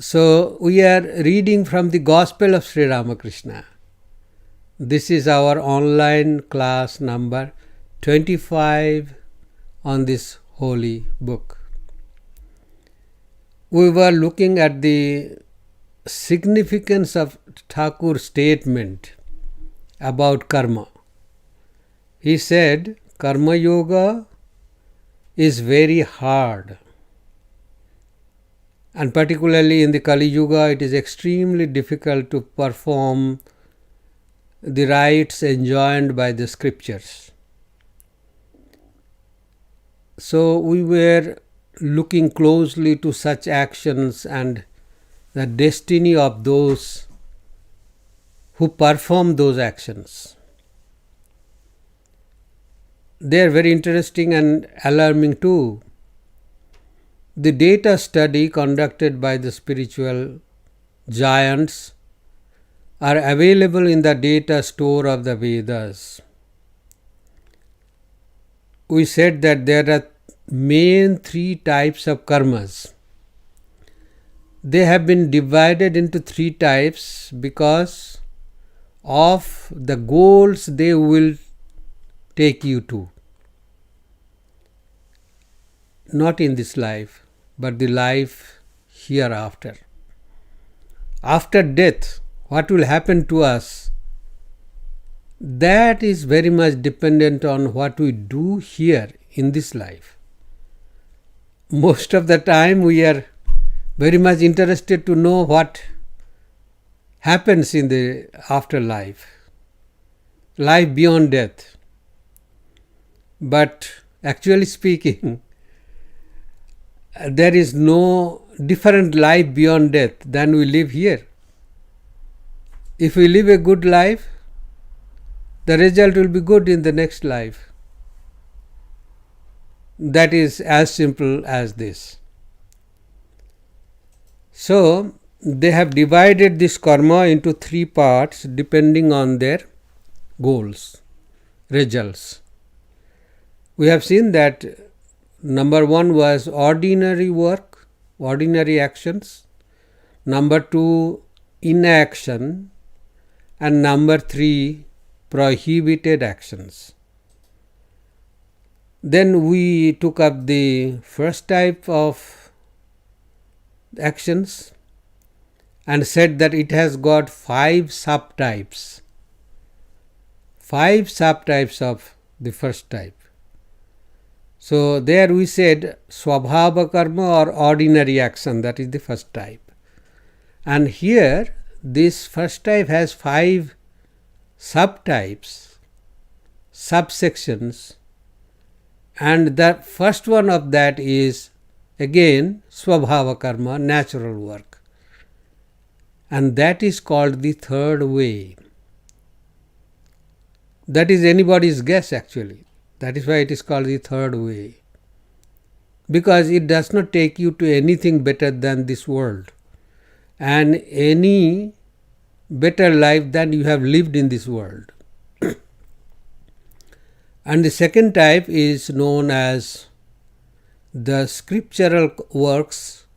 So we are reading from the Gospel of Sri Ramakrishna. This is our online class number 25 on this holy book. We were looking at the significance of Thakur's statement about karma. He said, Karma Yoga is very hard. And particularly in the Kali Yuga, it is extremely difficult to perform the rites enjoined by the scriptures. So we were looking closely to such actions and the destiny of those who perform those actions. They are very interesting and alarming too. The data study conducted by the spiritual giants are available in the data store of the Vedas. We said that there are main three types of karmas. They have been divided into three types because of the goals they will take you to. Not in this life, but the life hereafter. After death, what will happen to us? That is very much dependent on what we do here in this life. Most of the time we are very much interested to know what happens in the afterlife, life beyond death. But actually speaking, there is no different life beyond death than we live here. If we live a good life, the result will be good in the next life. That is as simple as this. So, they have divided this karma into three parts depending on their goals, results. We have seen that number one was ordinary work, ordinary actions. Number two, inaction. And number three, prohibited actions. Then we took up the first type of actions and said that it has got 5 subtypes. 5 subtypes of the first type. So there we said Swabhava karma or ordinary action, that is the first type. And here this first type has 5 subtypes, subsections, and the first one of that is again Swabhava karma, natural work. And that is called the third way. That is anybody's guess actually. That is why it is called the third way. Because it does not take you to anything better than this world and any better life than you have lived in this world. And the second type is known as the scriptural works,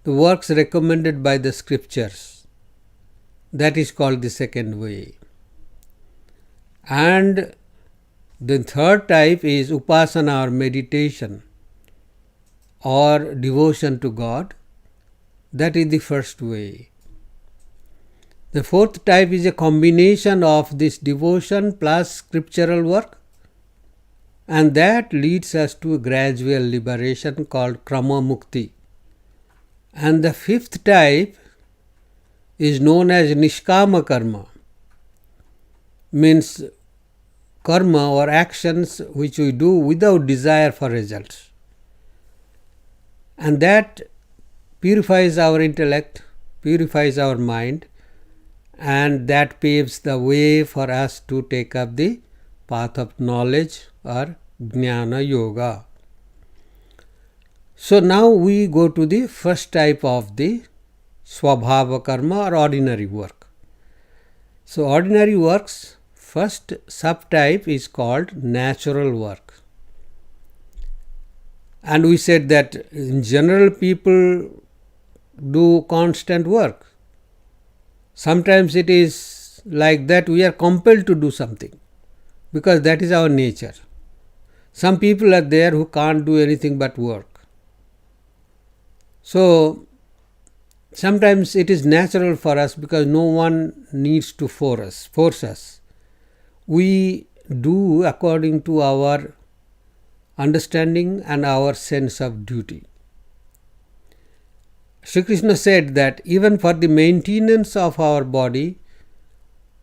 the works recommended by the scriptures. That is called the second way. And the third type is upasana or meditation or devotion to God. That is the first way. The fourth type is a combination of this devotion plus scriptural work, and that leads us to a gradual liberation called krama mukti. And the fifth type is known as nishkama karma, means karma or actions which we do without desire for results. And that purifies our intellect, purifies our mind, and that paves the way for us to take up the path of knowledge or jnana yoga. So now we go to the first type of the swabhava karma or ordinary work. So ordinary works, first subtype is called natural work. And we said that in general people do constant work. Sometimes it is like that we are compelled to do something because that is our nature. Some people are there who can't do anything but work. So sometimes it is natural for us because no one needs to force us. We do according to our understanding and our sense of duty. Sri Krishna said that even for the maintenance of our body,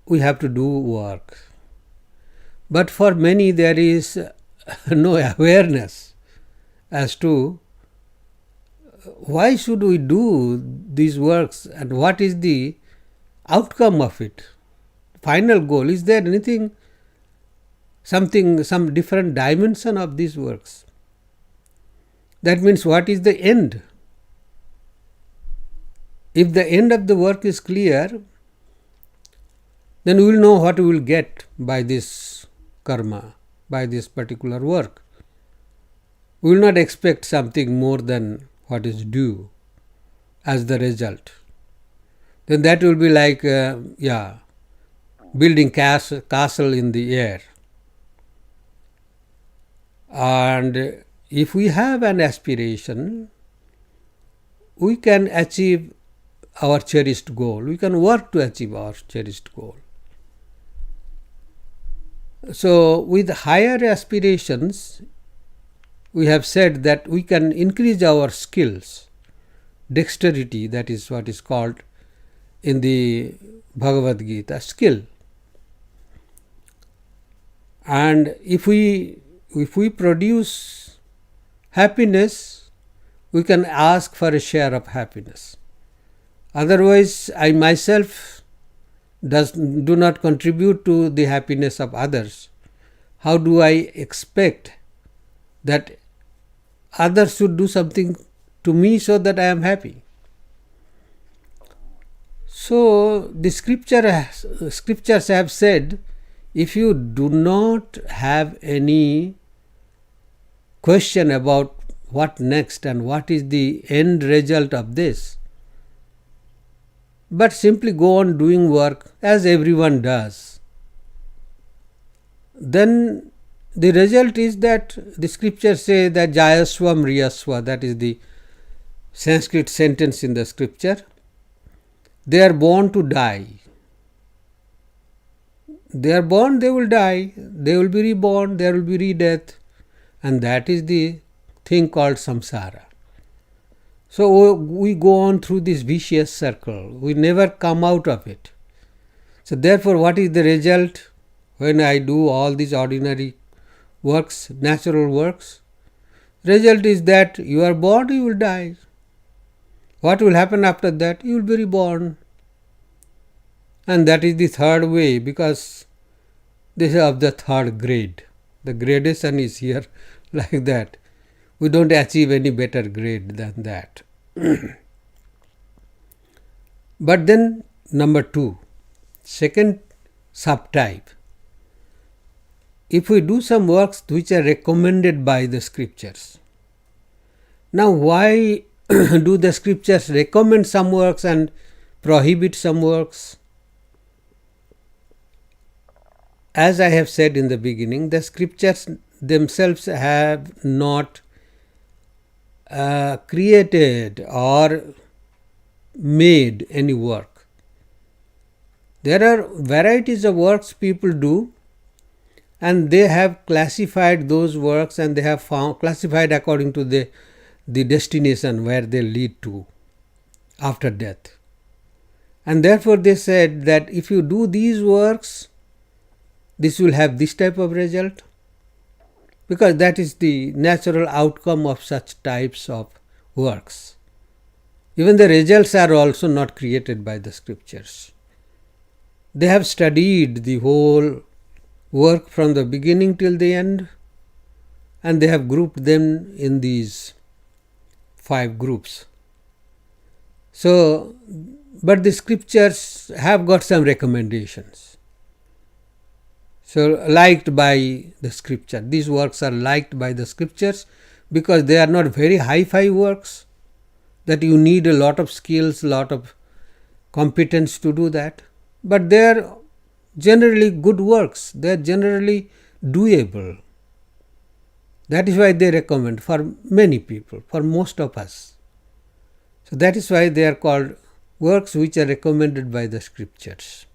we have to do work. But for many there is no awareness as to why should we do these works and what is the outcome of it. Final goal, is there anything, some different dimension of these works? That means what is the end? If the end of the work is clear, then we will know what we will get by this karma, by this particular work. We will not expect something more than what is due as the result. Then that will be like, building castle in the air. And if we have an aspiration, we can achieve our cherished goal. We can work to achieve our cherished goal. So with higher aspirations, we have said that we can increase our skills, dexterity, that is what is called in the Bhagavad Gita, skill. And if we produce happiness, we can ask for a share of happiness. Otherwise, I myself do not contribute to the happiness of others. How do I expect that others should do something to me so that I am happy? So the scriptures have said, if you do not have any question about what next and what is the end result of this, but simply go on doing work as everyone does, then the result is that the scriptures say that Jayaswa Mriyaswa, that is the Sanskrit sentence in the scripture, they are born to die. They are born, they will die, they will be reborn, there will be re-death, and that is the thing called samsara. So we go on through this vicious circle, we never come out of it. So therefore, what is the result when I do all these ordinary works, natural works? Result is that you are born, you will die. What will happen after that? You will be reborn. And that is the third way, because this is of the third grade. The gradation is here like that. We don't achieve any better grade than that. But then number 2, second subtype. If we do some works which are recommended by the scriptures. Now why do the scriptures recommend some works and prohibit some works? As I have said in the beginning, the scriptures themselves have not created or made any work. There are varieties of works people do, and they have classified those works, and they have classified according to the destination where they lead to after death. And therefore they said that if you do these works, this will have this type of result, because that is the natural outcome of such types of works. Even the results are also not created by the scriptures. They have studied the whole work from the beginning till the end, and they have grouped them in these 5 groups. So, but the scriptures have got some recommendations. So, liked by the scripture. These works are liked by the scriptures because they are not very hi-fi works. that you need a lot of skills, lot of competence to do that. But they are generally good works. They are generally doable. That is why they recommend for many people, for most of us. So that is why they are called works which are recommended by the scriptures.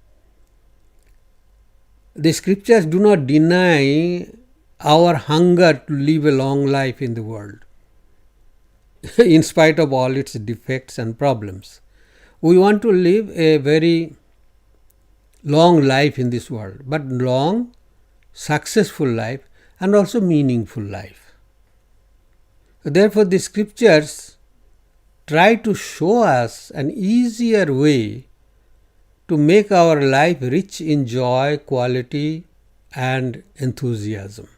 The scriptures do not deny our hunger to live a long life in the world, in spite of all its defects and problems. We want to live a very long life in this world, but long, successful life and also meaningful life. Therefore, the scriptures try to show us an easier way to make our life rich in joy, quality, and enthusiasm.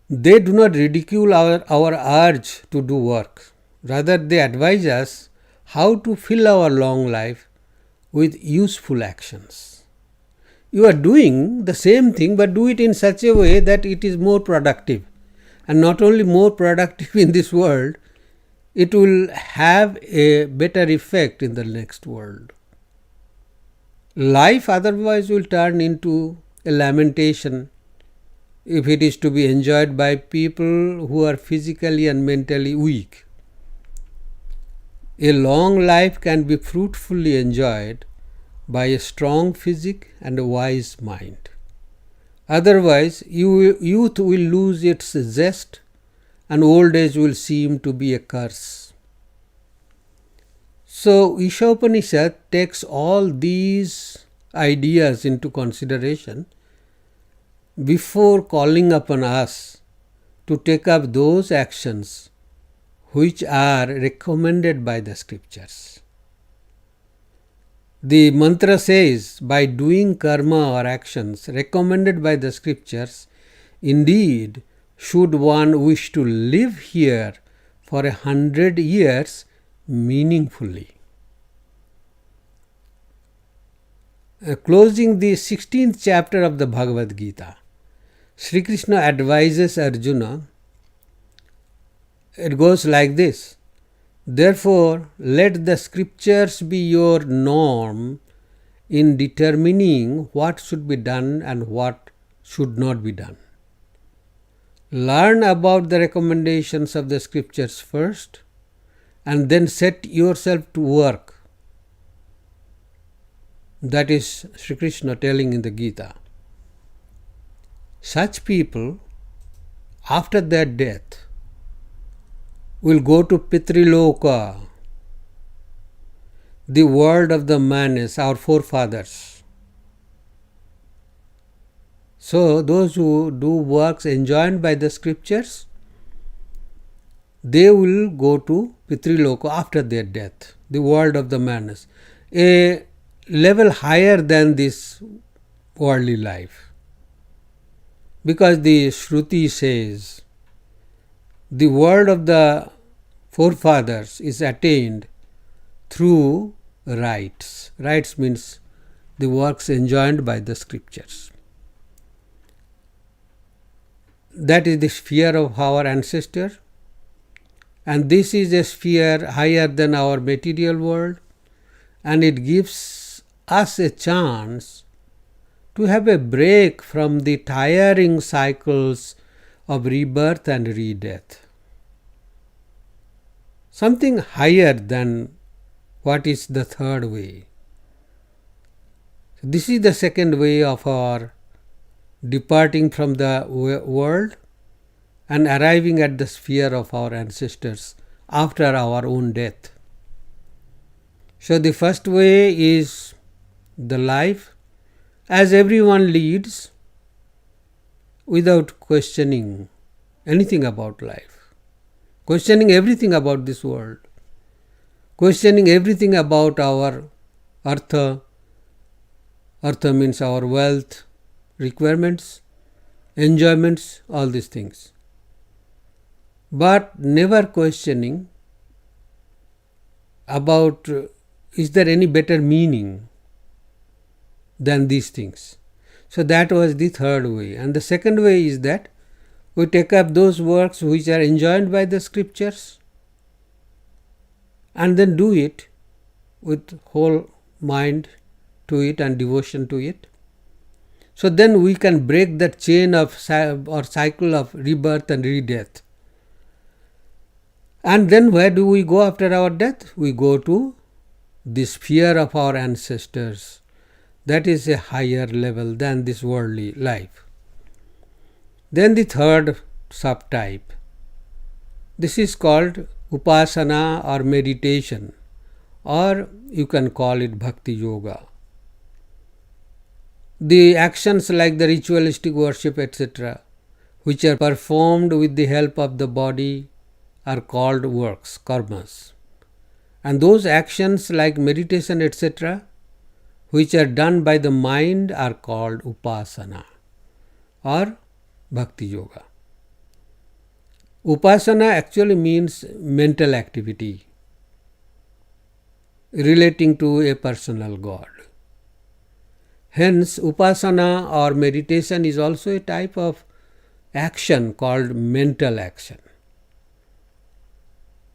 They do not ridicule our urge to do work. Rather, they advise us how to fill our long life with useful actions. You are doing the same thing, but do it in such a way that it is more productive. And not only more productive in this world, it will have a better effect in the next world. Life otherwise will turn into a lamentation if it is to be enjoyed by people who are physically and mentally weak. A long life can be fruitfully enjoyed by a strong physique and a wise mind. Otherwise, youth will lose its zest and old age will seem to be a curse. So, Ishopanishad takes all these ideas into consideration before calling upon us to take up those actions which are recommended by the scriptures. The mantra says, by doing karma or actions recommended by the scriptures, indeed should one wish to live here for 100 years meaningfully. Closing the 16th chapter of the Bhagavad Gita, Sri Krishna advises Arjuna. It goes like this: therefore, let the scriptures be your norm in determining what should be done and what should not be done. Learn about the recommendations of the scriptures first, and then set yourself to work. That is Sri Krishna telling in the Gita. Such people, after their death, will go to Pitriloka, the world of the Manas, our forefathers. So, those who do works enjoined by the scriptures, they will go to Pitriloka after their death, the world of the Manas, a level higher than this worldly life. Because the Shruti says, the world of the forefathers is attained through rites. Rites means the works enjoined by the scriptures. That is the sphere of our ancestors, and this is a sphere higher than our material world, and it gives us a chance to have a break from the tiring cycles of rebirth and redeath. Something higher than what is the third way. This is the second way of our departing from the world and arriving at the sphere of our ancestors after our own death. So the first way is the life as everyone leads without questioning anything about life, questioning everything about this world, questioning everything about our artha. Artha means our wealth, requirements, enjoyments, all these things. But never questioning about is there any better meaning than these things. So that was the third way. And the second way is that we take up those works which are enjoined by the scriptures and then do it with whole mind to it and devotion to it. So then we can break that chain of or cycle of rebirth and redeath. And then where do we go after our death? We go to the sphere of our ancestors. That is a higher level than this worldly life. Then the third subtype. This is called upasana or meditation, or you can call it bhakti yoga. The actions like the ritualistic worship, etc., which are performed with the help of the body, are called works, karmas. And those actions like meditation, etc., which are done by the mind, are called upasana or bhakti yoga. Upasana actually means mental activity relating to a personal God. Hence, upasana or meditation is also a type of action called mental action.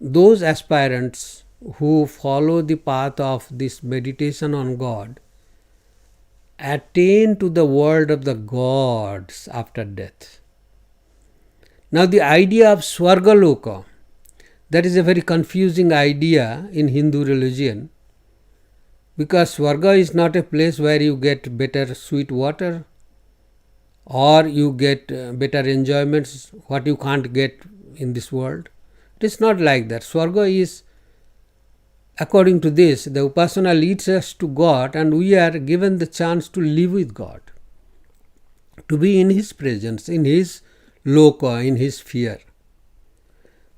Those aspirants who follow the path of this meditation on God attain to the world of the gods after death. Now, the idea of Swargaloka, that is a very confusing idea in Hindu religion, because Swarga is not a place where you get better sweet water or you get better enjoyments, what you can't get in this world. It is not like that. Swarga is, according to this, the upasana leads us to God, and we are given the chance to live with God, to be in His presence, in His loka, in His sphere.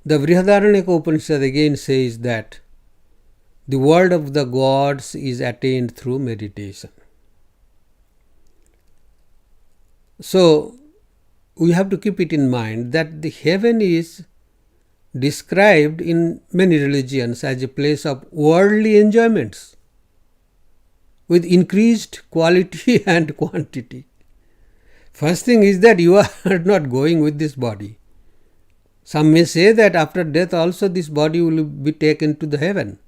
The Brihadaranyaka Upanishad again says that the world of the gods is attained through meditation. So, we have to keep it in mind that the heaven is described in many religions as a place of worldly enjoyments with increased quality and quantity. First thing is that you are not going with this body. Some may say that after death also this body will be taken to the heaven.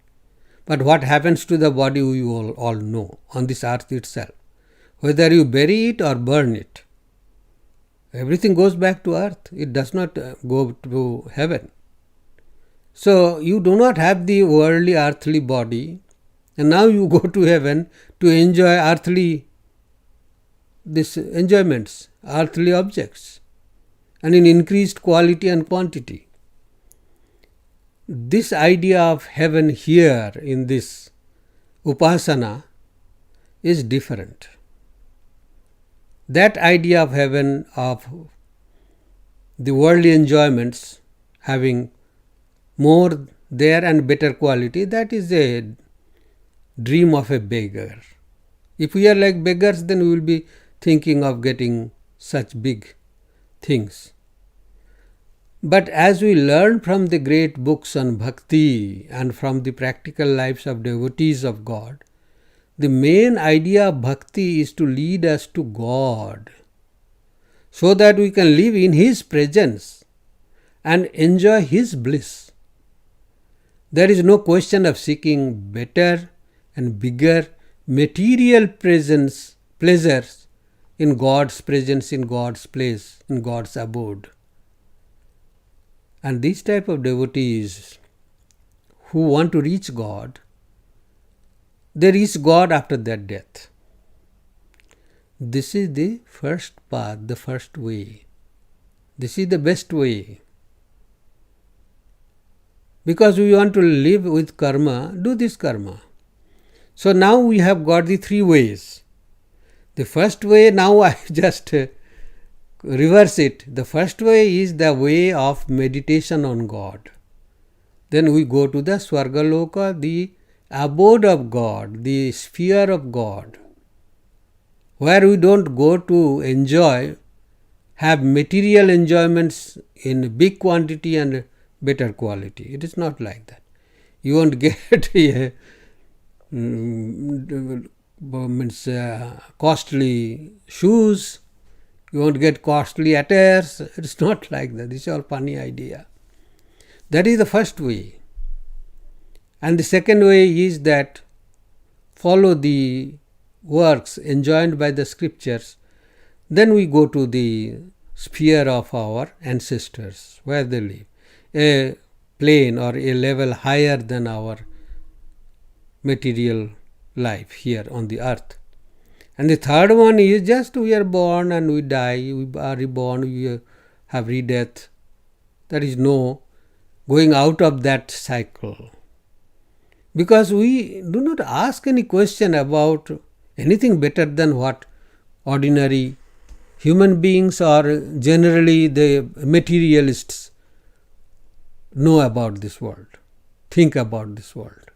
But what happens to the body we all know on this earth itself. Whether you bury it or burn it, everything goes back to earth. It does not go to heaven. So you do not have the worldly earthly body, and now you go to heaven to enjoy earthly enjoyments, earthly objects, and in increased quality and quantity. This idea of heaven here in this upasana is different. That idea of heaven, of the worldly enjoyments having more there and better quality, that is a dream of a beggar. If we are like beggars, then we will be thinking of getting such big things. But as we learn from the great books on bhakti and from the practical lives of devotees of God, the main idea of bhakti is to lead us to God so that we can live in His presence and enjoy His bliss. There is no question of seeking better and bigger material pleasures in God's presence, in God's place, in God's abode. And these type of devotees who want to reach God, they reach God after their death. This is the first path, the first way. This is the best way. Because we want to live with karma, do this karma. So now we have got the three ways. The first way, now I just reverse it. The first way is the way of meditation on God. Then we go to the Swargaloka, the abode of God, the sphere of God, where we don't go to enjoy, have material enjoyments in big quantity and better quality. It is not like that. You won't get costly shoes, you won't get costly attires. It is not like that. This is all funny idea. That is the first way. And the second way is that follow the works enjoined by the scriptures. Then we go to the sphere of our ancestors, where they live, a plane or a level higher than our material life here on the earth. And the third one is just we are born and we die, we are reborn, we have re-death. There is no going out of that cycle. Because we do not ask any question about anything better than what ordinary human beings or generally the materialists know about this world, think about this world.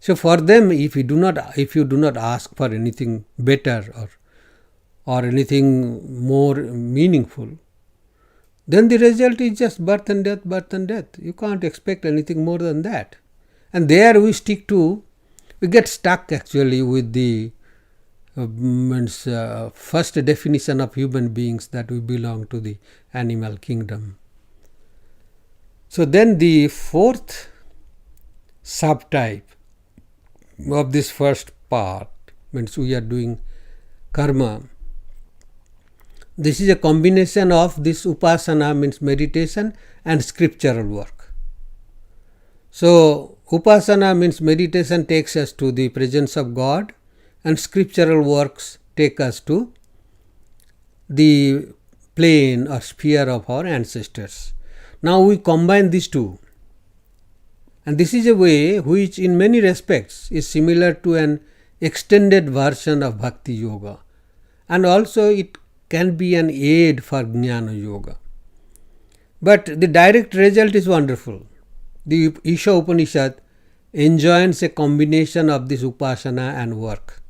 So for them, if you do not ask for anything better or anything more meaningful, then the result is just birth and death, birth and death. You can't expect anything more than that. And there we get stuck actually with the first definition of human beings, that we belong to the animal kingdom. So then the fourth subtype of this first part means we are doing karma. This is a combination of this upasana, means meditation, and scriptural work. So upasana means meditation takes us to the presence of God, and scriptural works take us to the plane or sphere of our ancestors. Now we combine these two, and this is a way which in many respects is similar to an extended version of Bhakti Yoga, and also it can be an aid for Jnana Yoga. But the direct result is wonderful. The Isha Upanishad enjoins a combination of this upasana and work.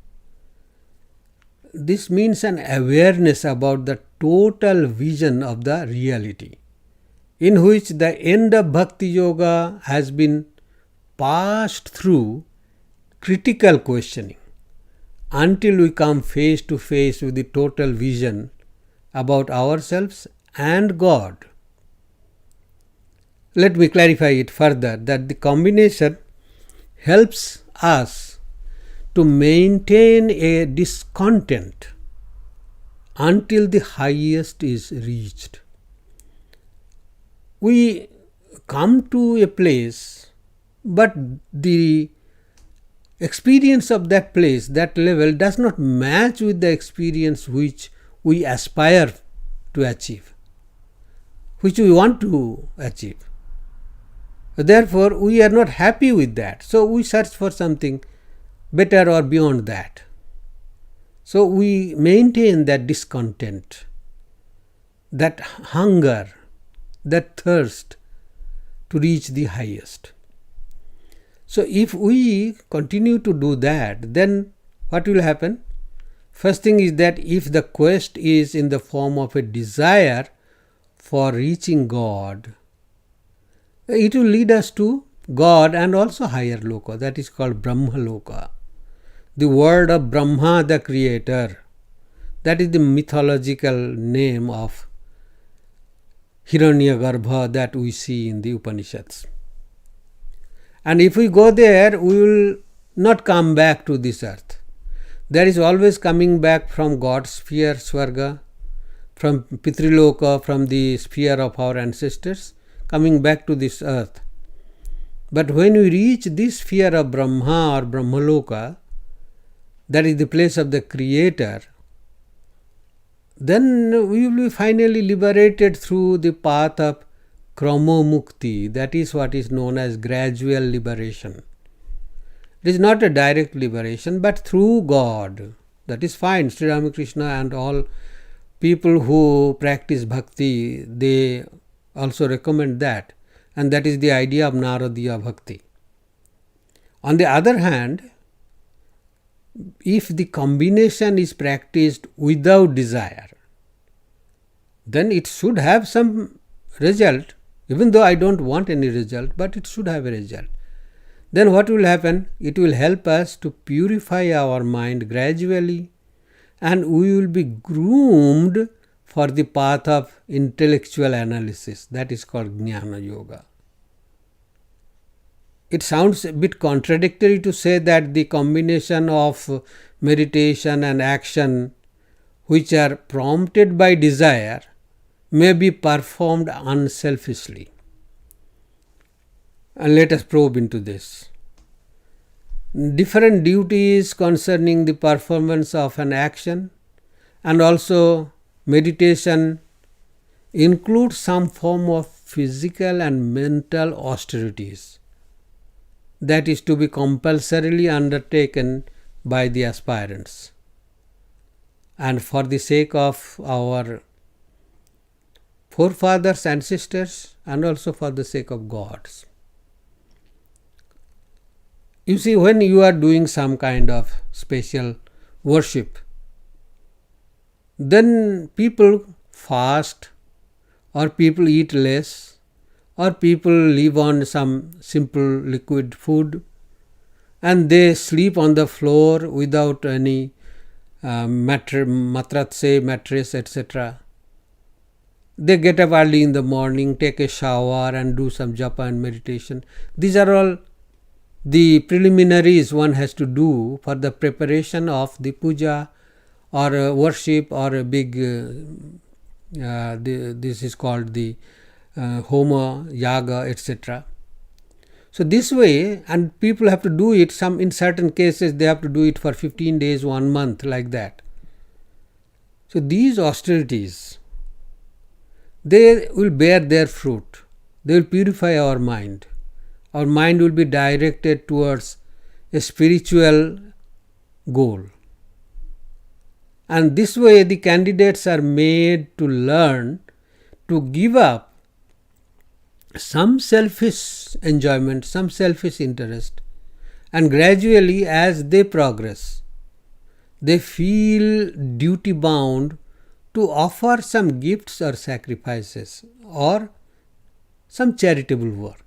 This means an awareness about the total vision of the reality, in which the end of Bhakti Yoga has been passed through critical questioning until we come face to face with the total vision about ourselves and God. Let me clarify it further, that the combination helps us to maintain a discontent until the highest is reached. We come to a place, but the experience of that place, that level, does not match with the experience which we aspire to achieve, which we want to achieve. Therefore, we are not happy with that. So we search for something better or beyond that. So we maintain that discontent, that hunger, that thirst to reach the highest. So if we continue to do that, then what will happen? First thing is that if the quest is in the form of a desire for reaching God, it will lead us to God and also higher loka, that is called Brahma loka. The word of Brahma, the creator, that is the mythological name of Hiranyagarbha that we see in the Upanishads. And if we go there, we will not come back to this earth. There is always coming back from God's sphere, Swarga, from Pitriloka, from the sphere of our ancestors, coming back to this earth. But when we reach this sphere of Brahma or Brahmaloka, that is the place of the Creator, then we will be finally liberated through the path of Kramo Mukti. That is what is known as gradual liberation. It is not a direct liberation, but through God. That is fine. Sri Ramakrishna and all people who practice bhakti, they also recommend that. And that is the idea of Naradiya Bhakti. On the other hand, if the combination is practiced without desire, then it should have some result, even though I don't want any result, but it should have a result. Then what will happen? It will help us to purify our mind gradually, and we will be groomed for the path of intellectual analysis. That is called Jnana Yoga. it sounds a bit contradictory to say that the combination of meditation and action which are prompted by desire may be performed unselfishly. And let us probe into this. Different duties concerning the performance of an action and also meditation include some form of physical and mental austerities that is to be compulsorily undertaken by the aspirants. And for the sake of our forefathers, ancestors, and also for the sake of gods. You see, when you are doing some kind of special worship, then people fast, or people eat less, or people live on some simple liquid food, and they sleep on the floor without any mattress, etc. They get up early in the morning, take a shower, and do some japa and meditation. These are all the preliminaries one has to do for the preparation of the puja or worship or a big, this is called the homa, yaga, etc. So this way, and people have to do it, in certain cases they have to do it for 15 days, 1 month, like that. So these austerities, they will bear their fruit. They will purify our mind. Our mind will be directed towards a spiritual goal. And this way the candidates are made to learn to give up some selfish enjoyment, some selfish interest, and gradually as they progress, they feel duty bound to offer some gifts or sacrifices or some charitable work.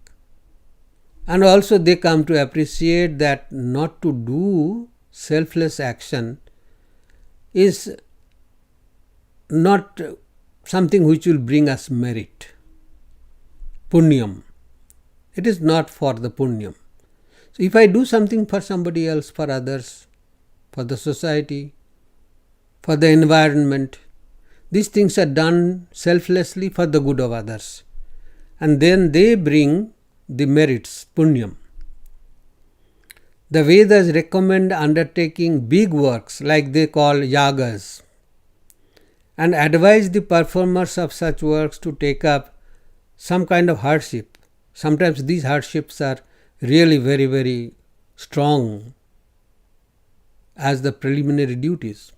And also they come to appreciate that not to do selfless action is not something which will bring us merit, punyam. It is not for the punyam. So if I do something for somebody else, for others, for the society, for the environment, these things are done selflessly for the good of others. And then they bring the merits, punyam. The Vedas recommend undertaking big works like they call yagas and advise the performers of such works to take up some kind of hardship. Sometimes these hardships are really very, very strong as the preliminary duties.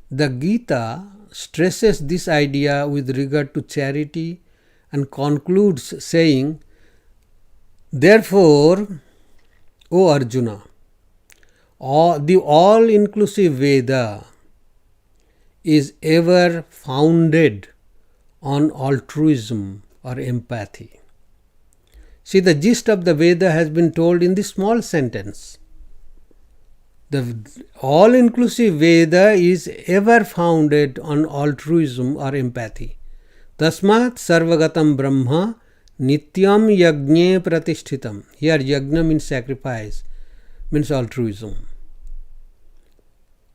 The Gita stresses this idea with regard to charity and concludes saying, therefore, O Arjuna, the all-inclusive Veda is ever founded on altruism or empathy. See, the gist of the Veda has been told in this small sentence. The all-inclusive Veda is ever founded on altruism or empathy. Tasmat sarvagatam brahma nityam yagne pratishthitam. Here yagna means sacrifice, means altruism.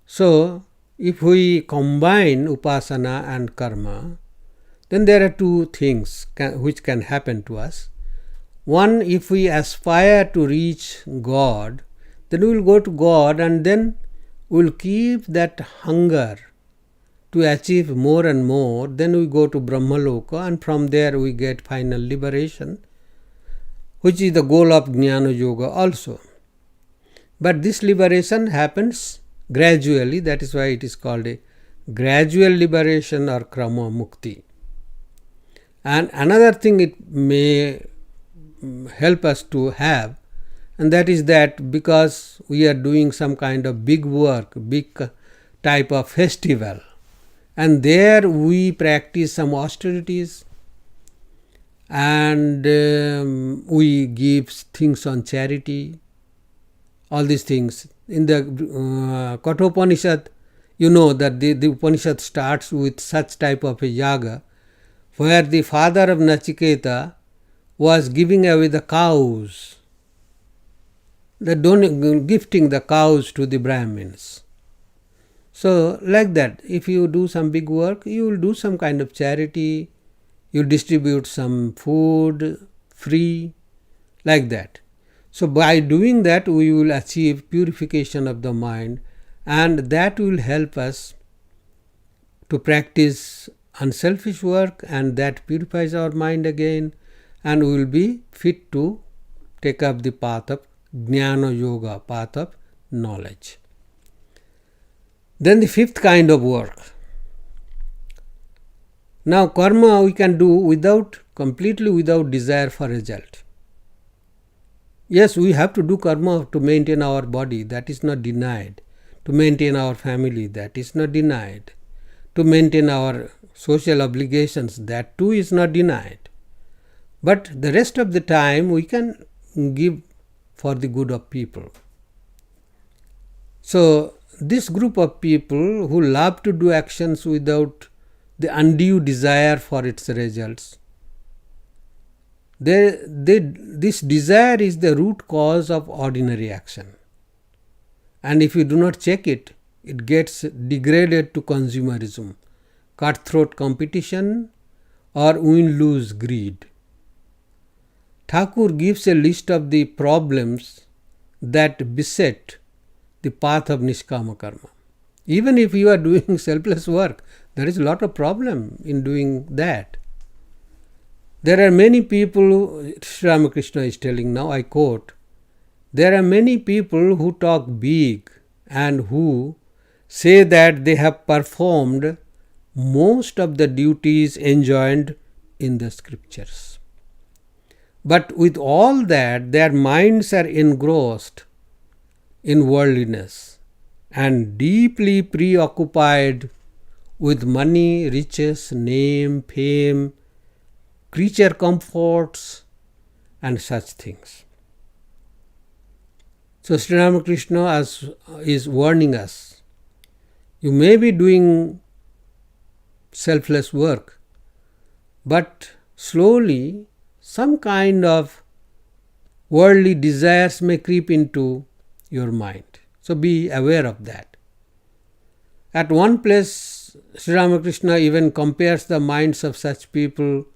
So, if we combine upasana and karma, then there are two things which can happen to us. One, if we aspire to reach God, then we will go to God and then we will keep that hunger to achieve more and more. Then we go to Brahmaloka and from there we get final liberation, which is the goal of Jnana Yoga also. But this liberation happens gradually, that is why it is called a gradual liberation or Krama Mukti. And another thing it may help us to have, and that is that because we are doing some kind of big work, big type of festival, and there we practice some austerities and we give things on charity, all these things. In the Kathopanishad, you know that the Upanishad starts with such type of a yaga where the father of Nachiketa was giving away the cows gifting the cows to the Brahmins. So like that, if you do some big work, you will do some kind of charity, you distribute some food free, like that. So by doing that, we will achieve purification of the mind, and that will help us to practice unselfish work, and that purifies our mind again, and we will be fit to take up the path of Jnana Yoga, path of knowledge. Then the fifth kind of work. Now karma we can do completely without desire for result. Yes, we have to do karma to maintain our body, that is not denied. To maintain our family, that is not denied. To maintain our social obligations, that too is not denied. But the rest of the time we can give for the good of people. So this group of people who love to do actions without the undue desire for its results, this desire is the root cause of ordinary action. And if you do not check it, it gets degraded to consumerism, cutthroat competition, or win-lose greed. Thakur gives a list of the problems that beset the path of Niskama Karma. Even if you are doing selfless work, there is a lot of problem in doing that. There are many people, Sri Ramakrishna is telling now, I quote, there are many people who talk big and who say that they have performed most of the duties enjoined in the scriptures. But with all that, their minds are engrossed in worldliness and deeply preoccupied with money, riches, name, fame, creature comforts, and such things. So Sri Ramakrishna is warning us, you may be doing selfless work, but slowly some kind of worldly desires may creep into your mind. So be aware of that. At one place, Sri Ramakrishna even compares the minds of such people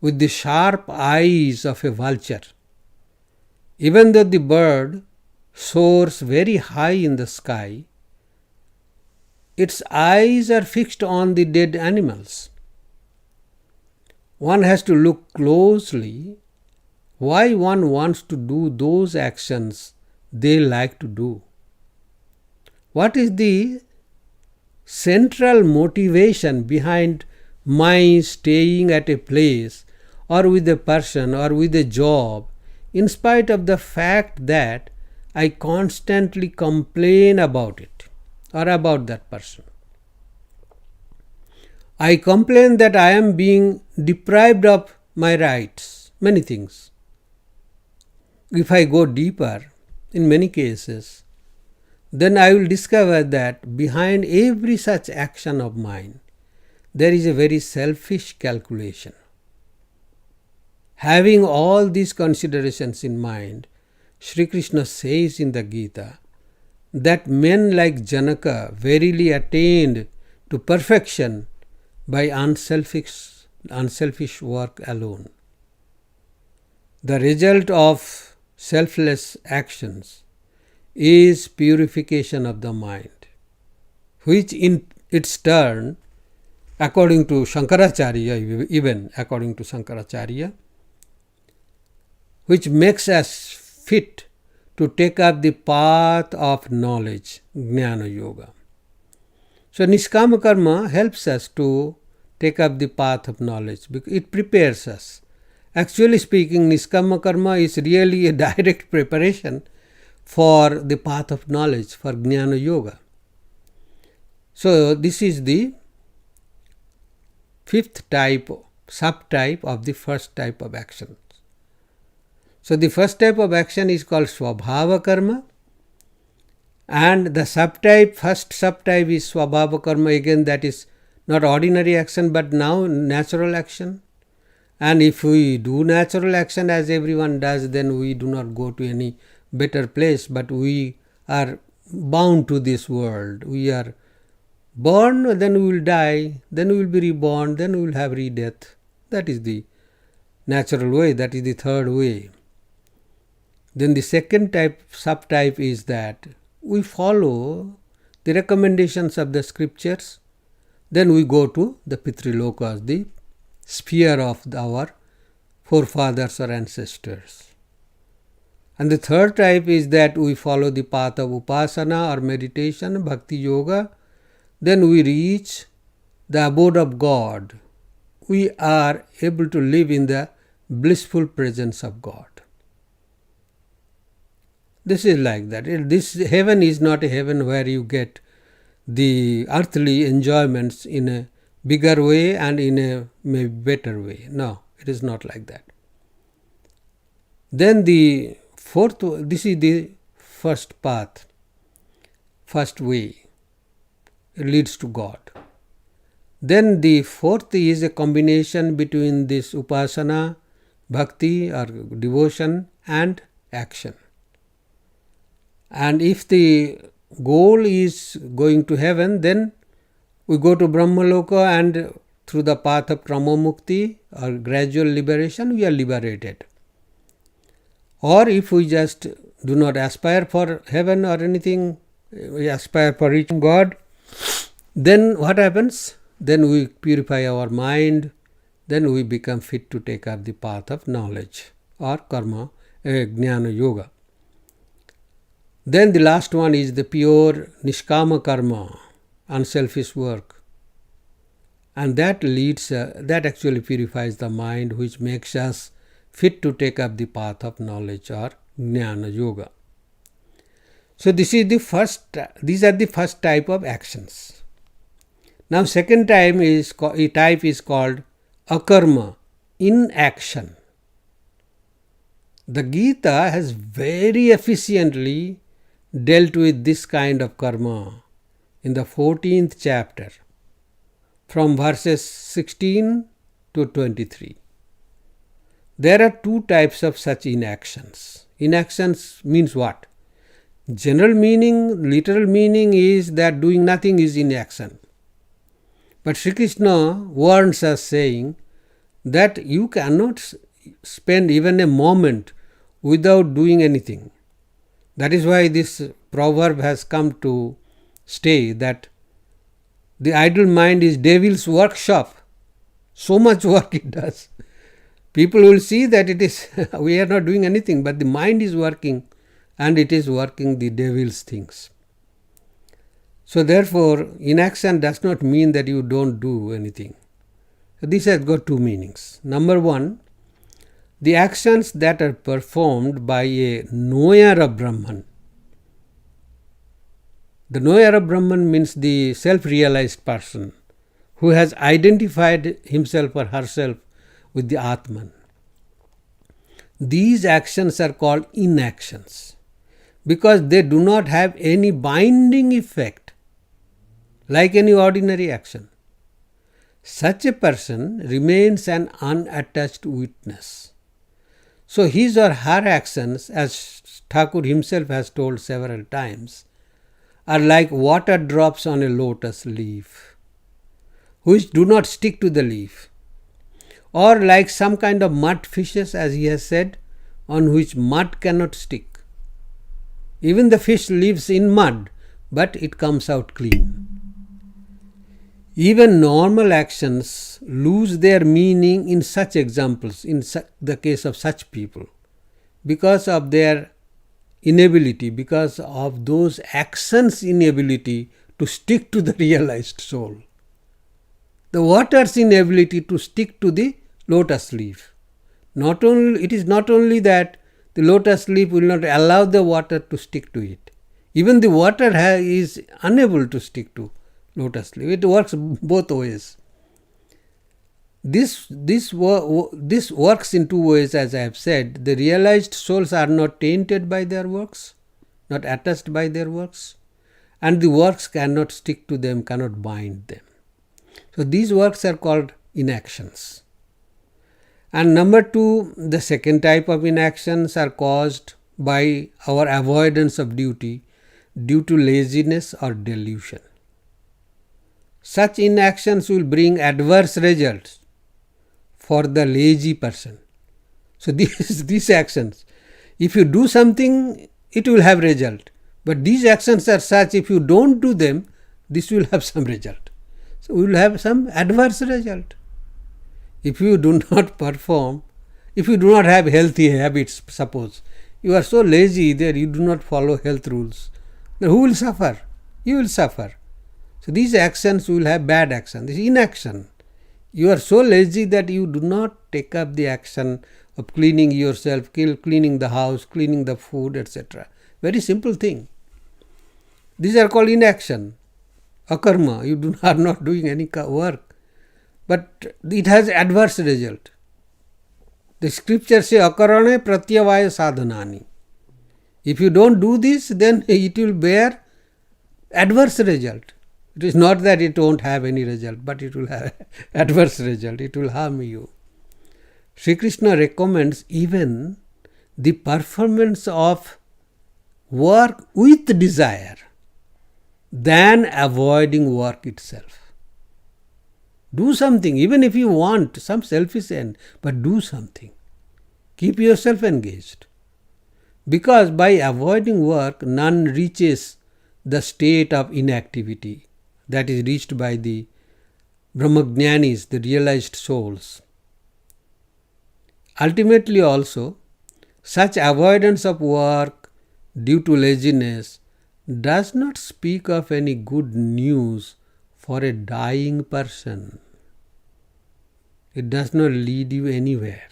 with the sharp eyes of a vulture. Even though the bird soars very high in the sky, its eyes are fixed on the dead animals. One has to look closely why one wants to do those actions they like to do. What is the central motivation behind my staying at a place or with a person or with a job, in spite of the fact that I constantly complain about it or about that person? I complain that I am being deprived of my rights, many things. If I go deeper, in many cases, then I will discover that behind every such action of mine, there is a very selfish calculation. Having all these considerations in mind, Sri Krishna says in the Gita that men like Janaka verily attained to perfection by unselfish work alone. The result of selfless actions is purification of the mind, which in its turn, according to Shankaracharya, even according to Shankaracharya, which makes us fit to take up the path of knowledge, Jnana Yoga. So Niskama Karma helps us to take up the path of knowledge because it prepares us. Actually speaking, Niskama Karma is really a direct preparation for the path of knowledge, for Jnana Yoga. So this is the fifth type, subtype of the first type of action. So the first type of action is called Swabhava Karma, and the first subtype is Swabhava Karma, again that is not ordinary action but now natural action. And if we do natural action as everyone does, then we do not go to any better place, but we are bound to this world. We are born, then we will die, then we will be reborn, then we will have re-death. That is the natural way, that is the third way. Then the second subtype is that we follow the recommendations of the scriptures, then we go to the Pitrilokas, the sphere of our forefathers or ancestors. And the third type is that we follow the path of upasana or meditation, bhakti yoga, then we reach the abode of God. We are able to live in the blissful presence of God. This is like that. This heaven is not a heaven where you get the earthly enjoyments in a bigger way and in a maybe better way. No, it is not like that. Then the fourth, this is the first path, first way. It leads to God. Then the fourth is a combination between this upasana, bhakti or devotion and action. And if the goal is going to heaven, then we go to Brahmaloka, and through the path of Kramamukti or gradual liberation, we are liberated. Or if we just do not aspire for heaven or anything, we aspire for reaching God, then what happens? Then we purify our mind, then we become fit to take up the path of knowledge or karma, jnana yoga. Then the last one is the pure nishkama karma, unselfish work. And that leads, that actually purifies the mind, which makes us fit to take up the path of knowledge or jnana yoga. So these are the first type of actions. Now second type is called akarma, inaction. The Gita has very efficiently dealt with this kind of karma in the 14th chapter from verses 16 to 23. There are two types of such inactions. Inactions means what? General meaning, literal meaning is that doing nothing is inaction. But Sri Krishna warns us saying that you cannot spend even a moment without doing anything. That is why this proverb has come to stay, that the idle mind is devil's workshop. So much work it does. People will see that it is we are not doing anything, but the mind is working, and it is working the devil's things. So therefore, inaction does not mean that you don't do anything. So this has got two meanings. Number one, the actions that are performed by a knower of Brahman. The knower of Brahman means the self-realized person who has identified himself or herself with the Atman. These actions are called inactions because they do not have any binding effect like any ordinary action. Such a person remains an unattached witness. So his or her actions, as Thakur himself has told several times, are like water drops on a lotus leaf, which do not stick to the leaf, or like some kind of mud fishes, as he has said, on which mud cannot stick. Even the fish lives in mud, but it comes out clean. Even normal actions lose their meaning in such examples, in the case of such people, because of their inability, because of those actions' inability to stick to the realized soul. The water's inability to stick to the lotus leaf. It is not only that the lotus leaf will not allow the water to stick to it. Even the water is unable to stick to lotus leaf. It works both ways. This works in two ways, as I have said. The realized souls are not tainted by their works, not attached by their works, and the works cannot stick to them, cannot bind them. So these works are called inactions. And number two, the second type of inactions are caused by our avoidance of duty due to laziness or delusion. Such inactions will bring adverse results for the lazy person. So these actions, if you do something, it will have result. But these actions are such, if you don't do them, this will have some result. So we will have some adverse result. If you do not perform, if you do not have healthy habits, suppose, you are so lazy that you do not follow health rules, then who will suffer? You will suffer. So these actions will have bad action. This is inaction. You are so lazy that you do not take up the action of cleaning yourself, cleaning the house, cleaning the food, etc. Very simple thing. These are called inaction, akarma. You are not doing any work, but it has adverse result. The scriptures say akarane pratyavaya sadhanani. If you don't do this, then it will bear adverse result. It is not that it won't have any result, but it will have adverse result. It will harm you. Sri Krishna recommends even the performance of work with desire than avoiding work itself. Do something, even if you want some selfish end, but do something. Keep yourself engaged. Because by avoiding work, none reaches the state of inactivity that is reached by the Brahmajnanis, the realized souls. Ultimately also, such avoidance of work due to laziness does not speak of any good news for a dying person. It does not lead you anywhere.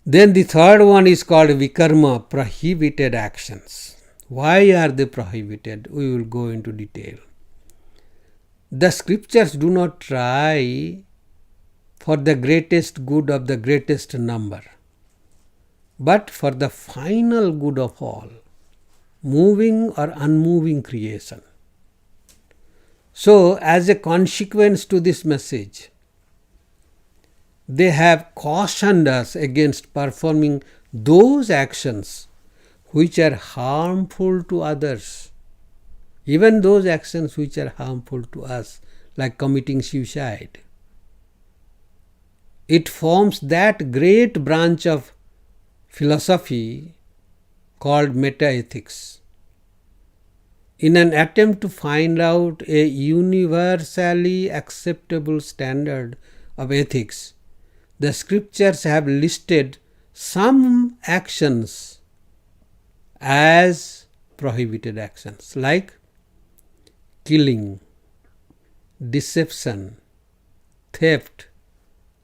Then the third one is called vikarma, prohibited actions. Why are they prohibited? We will go into detail. The scriptures do not try for the greatest good of the greatest number, but for the final good of all, moving or unmoving creation. So, as a consequence to this message, they have cautioned us against performing those actions which are harmful to others, even those actions which are harmful to us, like committing suicide. It forms that great branch of philosophy called metaethics. In an attempt to find out a universally acceptable standard of ethics, the scriptures have listed some actions as prohibited actions, like killing, deception, theft,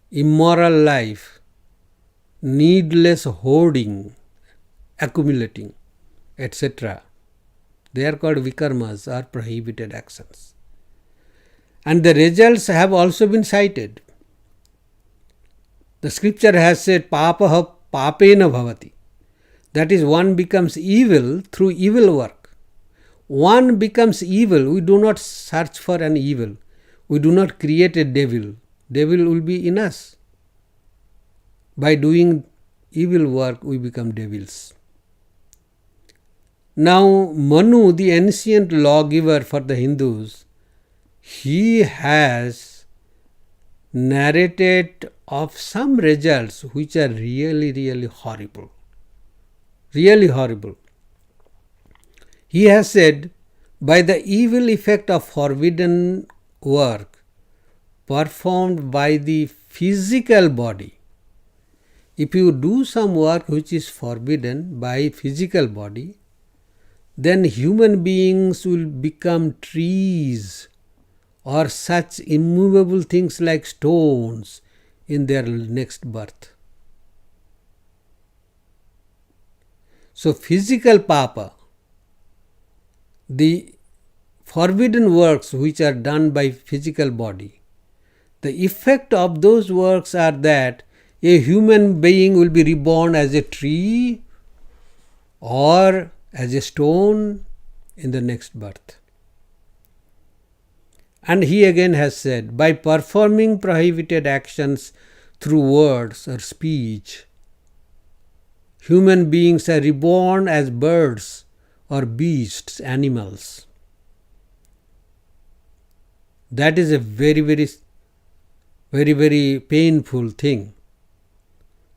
immoral life, needless hoarding, accumulating, etc. They are called vikarmas, or prohibited actions. And the results have also been cited. The scripture has said, papaha papena bhavati. That is, one becomes evil through evil work. One becomes evil. We do not search for an evil. We do not create a devil. Devil will be in us. By doing evil work, we become devils. Now, Manu, the ancient lawgiver for the Hindus, he has narrated of some results which are really, really horrible. Really horrible. He has said, by the evil effect of forbidden work performed by the physical body, if you do some work which is forbidden by physical body, then human beings will become trees or such immovable things like stones in their next birth. So physical papa, the forbidden works which are done by physical body, the effect of those works are that a human being will be reborn as a tree or as a stone in the next birth. And he again has said, by performing prohibited actions through words or speech, human beings are reborn as birds or beasts, animals. That is a very, very painful thing.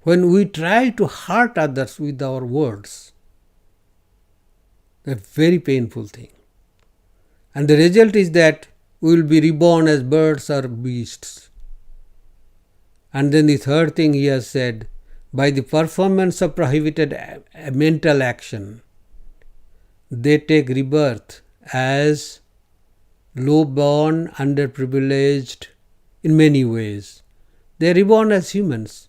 When we try to hurt others with our words, a very painful thing. And the result is that we will be reborn as birds or beasts. And then the third thing he has said, by the performance of prohibited mental action, they take rebirth as low-born, underprivileged in many ways. They are reborn as humans,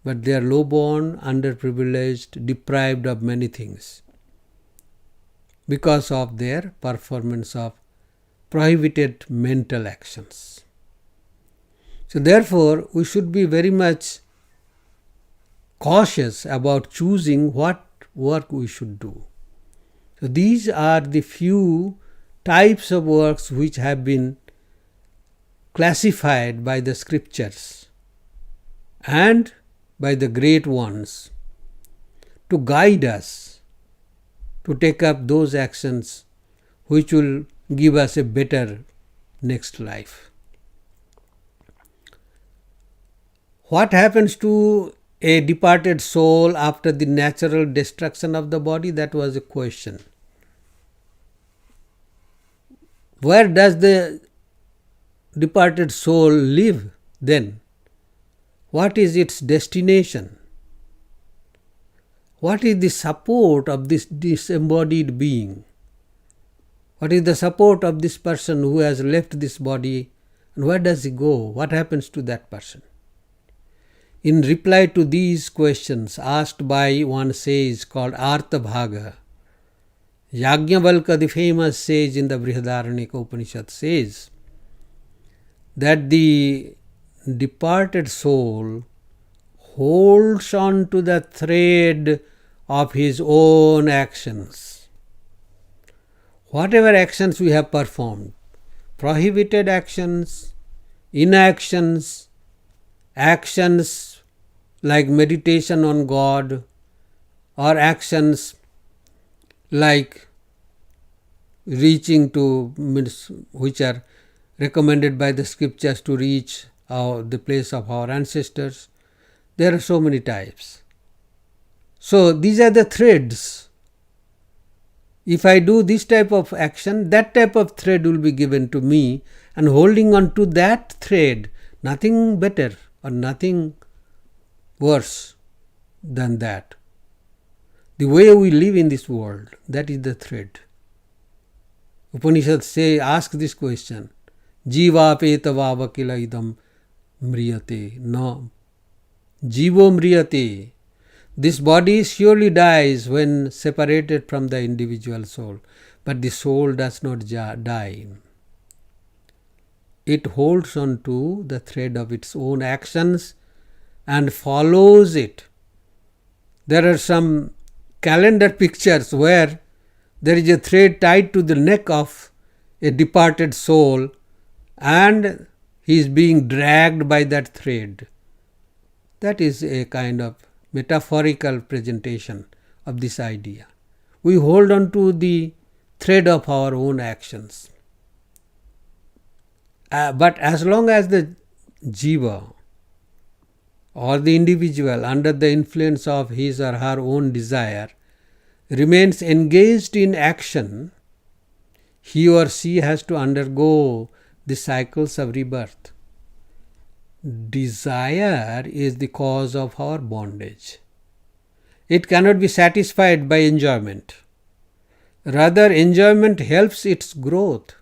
but they are low-born, underprivileged, deprived of many things because of their performance of prohibited mental actions. So therefore, we should be very much cautious about choosing what work we should do. So these are the few types of works which have been classified by the scriptures and by the great ones to guide us to take up those actions which will give us a better next life. What happens to a departed soul after the natural destruction of the body? That was a question. Where does the departed soul live then? What is its destination? What is the support of this disembodied being? What is the support of this person who has left this body, and where does he go? What happens to that person? In reply to these questions asked by one sage called Arthabhaga, Yajnavalkya, the famous sage in the Brihadaranyaka Upanishad, says that the departed soul holds on to the thread of his own actions. Whatever actions we have performed, prohibited actions, inactions, actions like meditation on God, or actions like reaching to, which are recommended by the scriptures to reach the place of our ancestors. There are so many types. So these are the threads. If I do this type of action, that type of thread will be given to me, and holding on to that thread, nothing better or nothing worse than that. The way we live in this world, that is the thread. Upanishads ask this question, Jiva peta vava kila idam mriyate. No. Jivo mriyate. This body surely dies when separated from the individual soul, but the soul does not die. It holds on to the thread of its own actions and follows it. There are some calendar pictures where there is a thread tied to the neck of a departed soul and he is being dragged by that thread. That is a kind of metaphorical presentation of this idea. We hold on to the thread of our own actions. But as long as the jiva or the individual, under the influence of his or her own desire, remains engaged in action, he or she has to undergo the cycles of rebirth. Desire is the cause of our bondage. It cannot be satisfied by enjoyment. Rather, enjoyment helps its growth.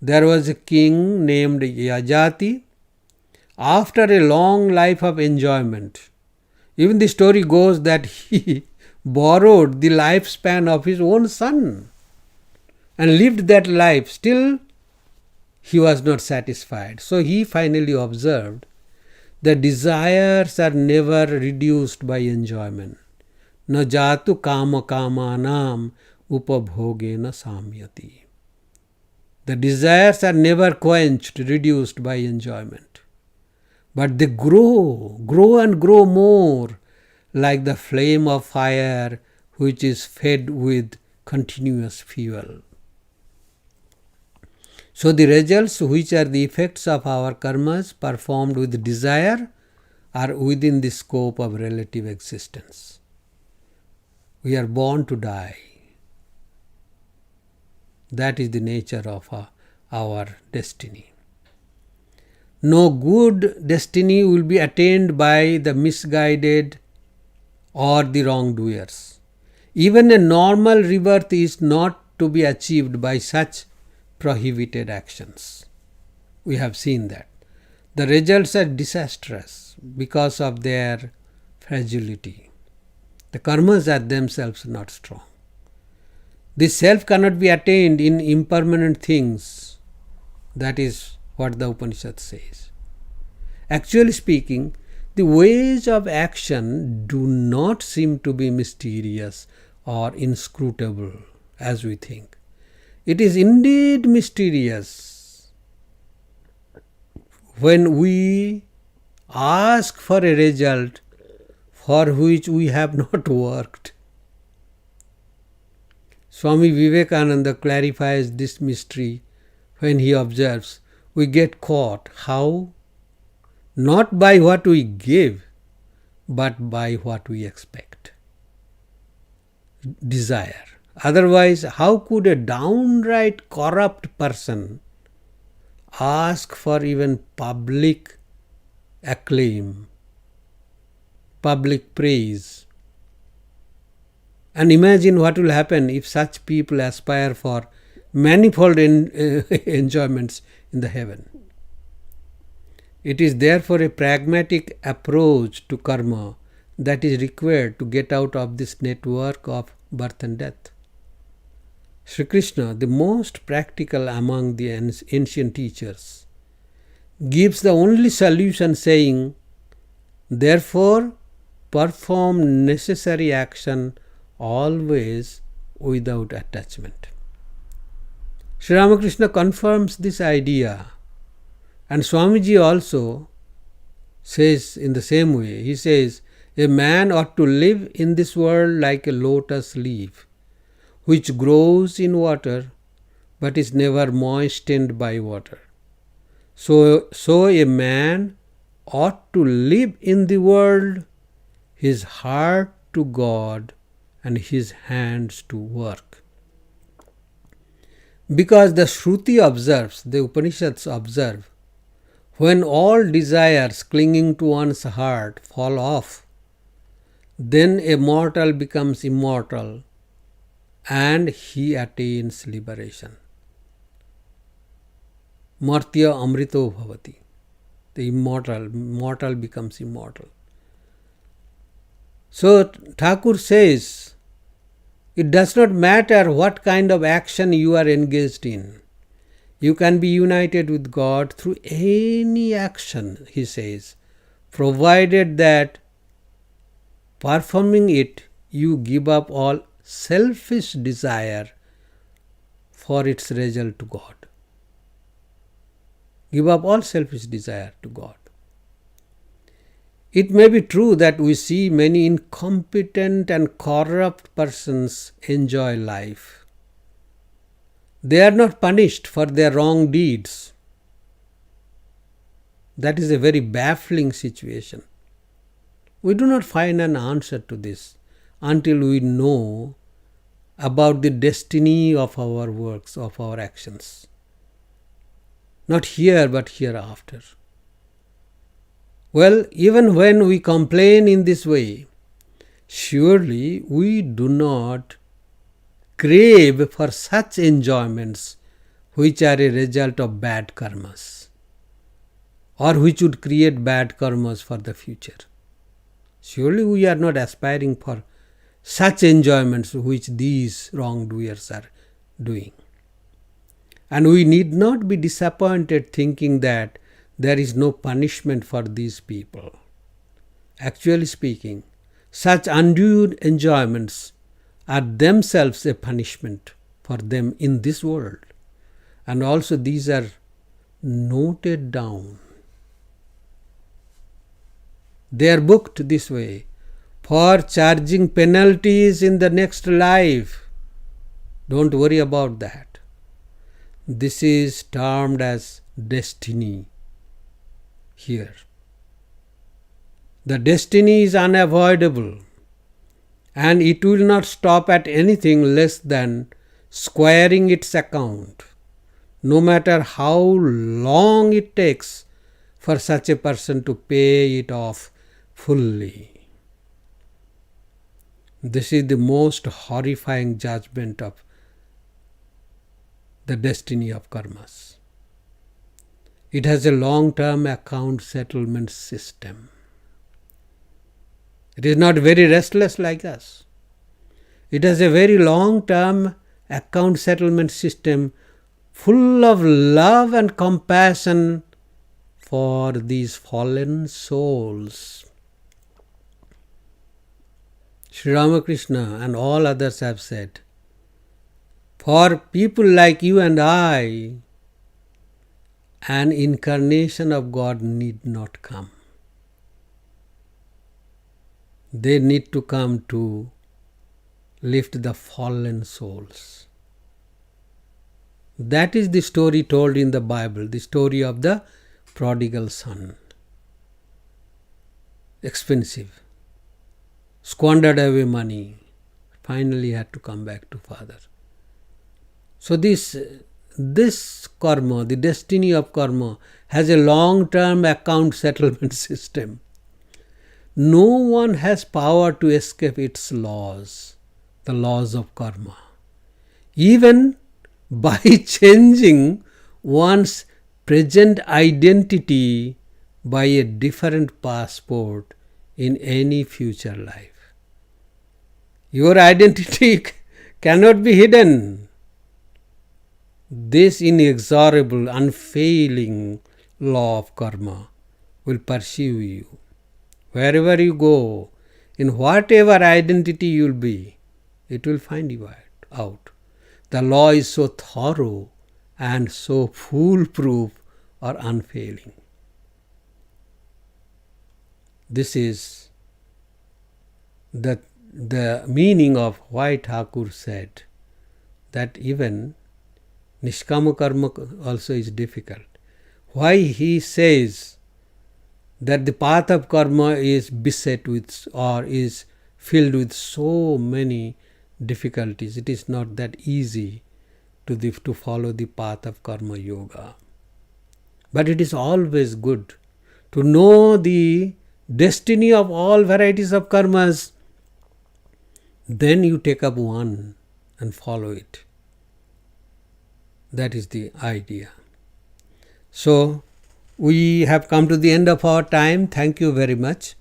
There was a king named Yajati. After a long life of enjoyment, even the story goes that he borrowed the lifespan of his own son and lived that life. Still, he was not satisfied. So he finally observed that desires are never reduced by enjoyment. Na jatu kama kamanam upabhogena samyati. The desires are never quenched, reduced by enjoyment. But they grow and grow more like the flame of fire which is fed with continuous fuel. So the results, which are the effects of our karmas performed with desire, are within the scope of relative existence. We are born to die. That is the nature of our destiny. No good destiny will be attained by the misguided or the wrongdoers. Even a normal rebirth is not to be achieved by such prohibited actions. We have seen that. The results are disastrous because of their fragility. The karmas are themselves not strong. This self cannot be attained in impermanent things. That is what the Upanishad says. Actually speaking, the ways of action do not seem to be mysterious or inscrutable as we think. It is indeed mysterious when we ask for a result for which we have not worked. Swami Vivekananda clarifies this mystery when he observes, we get caught. How? Not by what we give, but by what we expect. Desire. Otherwise, how could a downright corrupt person ask for even public acclaim, public praise? And imagine what will happen if such people aspire for manifold enjoyments in the heaven. It is therefore a pragmatic approach to karma that is required to get out of this network of birth and death. Sri Krishna, the most practical among the ancient teachers, gives the only solution, saying, therefore perform necessary action always without attachment. Sri Ramakrishna confirms this idea, and Swamiji also says in the same way. He says, a man ought to live in this world like a lotus leaf, which grows in water but is never moistened by water. So a man ought to live in the world, his heart to God and his hands to work. Because the Shruti observes, the Upanishads observe, when all desires clinging to one's heart fall off, then a mortal becomes immortal and he attains liberation. Martya amrito bhavati. The mortal becomes immortal. So Thakur says, it does not matter what kind of action you are engaged in. You can be united with God through any action, he says, provided that performing it you give up all selfish desire for its result to God. Give up all selfish desire to God. It may be true that we see many incompetent and corrupt persons enjoy life. They are not punished for their wrong deeds. That is a very baffling situation. We do not find an answer to this until we know about the destiny of our works, of our actions. Not here, but hereafter. Well, even when we complain in this way, surely we do not crave for such enjoyments which are a result of bad karmas or which would create bad karmas for the future. Surely we are not aspiring for such enjoyments which these wrongdoers are doing. And we need not be disappointed thinking that there is no punishment for these people. Actually speaking, such undue enjoyments are themselves a punishment for them in this world. And also these are noted down. They are booked this way. for charging penalties in the next life. Don't worry about that. This is termed as destiny here. The destiny is unavoidable, and it will not stop at anything less than squaring its account, no matter how long it takes for such a person to pay it off fully. This is the most horrifying judgment of the destiny of karmas. It has a long-term account settlement system. It is not very restless like us. It has a very long-term account settlement system full of love and compassion for these fallen souls. Sri Ramakrishna and all others have said, for people like you and I, an incarnation of God need not come. They need to come to lift the fallen souls. That is the story told in the Bible, the story of the prodigal son. Expensive. Squandered away money. Finally had to come back to father. So this karma, the destiny of karma, has a long-term account settlement system. No one has power to escape its laws, the laws of karma. Even by changing one's present identity by a different passport in any future life. Your identity cannot be hidden. This inexorable, unfailing law of karma will pursue you. Wherever you go, in whatever identity you will be, it will find you out. The law is so thorough and so foolproof or unfailing. This is the meaning of why Thakur said that even Nishkama karma also is difficult. Why he says that the path of karma is beset with or is filled with so many difficulties. It is not that easy to follow the path of karma yoga. But it is always good to know the destiny of all varieties of karmas. Then you take up one and follow it. That is the idea. So, we have come to the end of our time. Thank you very much.